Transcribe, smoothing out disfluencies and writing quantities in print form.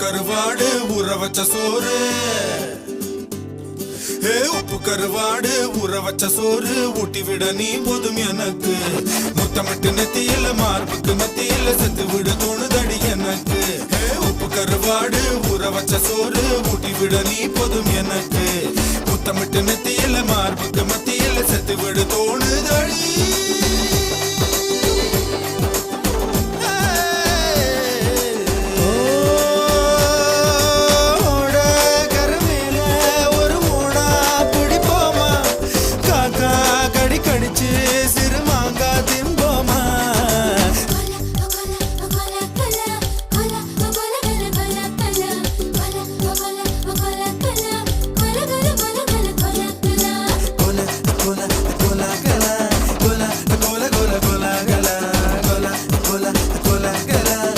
கருவாடு ஊற வச்ச சோறு உப்பு கருவாடு ஊற வச்ச சோறு ஊட்டி விட நீ போதும் எனக்கு முத்தமிட்டு நெத்தியில மார்புக்கு மத்தியில செத்து விட தோணுதடி எனக்கு உப்பு கருவாடு ஊற வச்ச சோறு ஊட்டி விட நீ போதும் எனக்கு முத்தமிட்டு நெத்தியில மார்புக்கு மத்தியில செத்து விட